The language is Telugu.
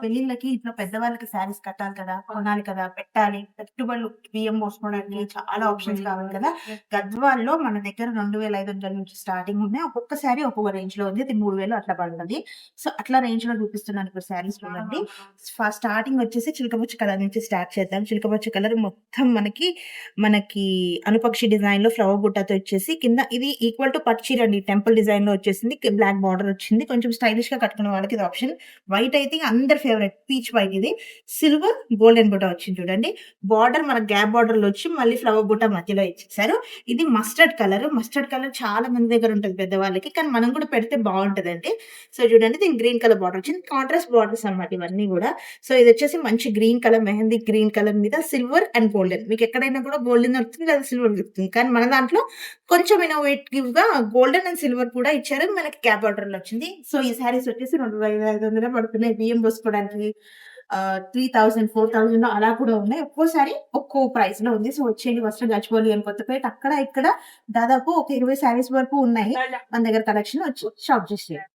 పెళ్ళిళ్ళకి ఇంట్లో పెద్దవాళ్ళకి శారీస్ కట్టాలి కదా! కొనాలి కదా! పెట్టాలి. పెట్టుబడులు బియ్యం పోసుకోవడానికి చాలా ఆప్షన్స్ కావాలి కదా! గద్వాల్‌లో మన దగ్గర 2500 నుంచి స్టార్టింగ్ ఉన్నాయి. ఒక్కొక్క శారీ ఒక్కొక్క రేంజ్‌లో ఉంది. అది 3000 అట్లా పడుతది. సో, అట్లా రేంజ్‌లో చూపిస్తున్నాను ఇప్పుడు శారీస్ చూడండి. స్టార్టింగ్ వచ్చేసి చిలకపచ్చ కలర్ నుంచి స్టార్ట్ చేద్దాం. చిలకపచ్చ కలర్ మొత్తం మనకి అనుపక్షి డిజైన్‌లో ఫ్లవర్ బుట్టతో ఇచ్చేసి కింద ఇది ఈక్వల్ టు పట్టు చీర అండి. టెంపుల్ డిజైన్‌లో వచ్చేసింది. బ్లాక్ బార్డర్ వచ్చింది. కొంచెం స్టైలిష్‌గా కట్టుకునే వాళ్ళకి ఇది ఆప్షన్. వైట్ అయితే అందరి ఫేవరెట్ పీచ్ వైట్ ఇది. సిల్వర్ గోల్డెన్ బుట్ట వచ్చింది చూడండి. బార్డర్ మన గ్యాప్ బార్డర్‌లో వచ్చి మళ్ళీ ఫ్లవర్ బుట్ట మధ్యలో ఇచ్చేసారు. ఇది మస్టర్డ్ కలర్. మస్టర్డ్ కలర్ చాలా మంది దగ్గర ఉంటది పెద్దవాళ్ళకి. కానీ మనం కూడా పెడితే బావుంటదండి. సో చూడండి దీనికి గ్రీన్ కలర్ బార్డర్ వచ్చింది. కాంట్రాస్ట్ బార్డర్స్ అన్నమాట ఇవన్నీ గూడా. సో ఇదొచ్చేసి మంచి green colour mehndi green colour మీద సిల్వర్ అండ్ గోల్డెన్. మీకెక్కడైనా కూడా గోల్డెన్ దొరుకుతుంది లేదా సిల్వర్ దొరుకుతుంది. కానీ మన దాంట్లో కొంచెం ఇన్నోవేటివ్‌గా గోల్డెన్ అండ్ సిల్వర్ కూడా ఇచ్చారు. మనకి గ్యాప్ బార్డర్‌లో వచ్చింది. సో ఈ శారీస్ వచ్చేసి 2500 పడుతున్నాయి. బియ్యం పోసుకోవడానికి 3000, 4000 అలా కూడా ఉన్నాయి. ఒక్కోసారి ఒక్కో ప్రైస్‌లో ఉంది. సో వచ్చేయండి ఫస్ట్ గచ్చిబౌలి అని కొత్తపేట అక్కడ ఇక్కడ దాదాపు ఒక 20 శారీస్ వరకు ఉన్నాయి. మన దగ్గర కలెక్షన్ వచ్చి షాప్ చేసేయండి.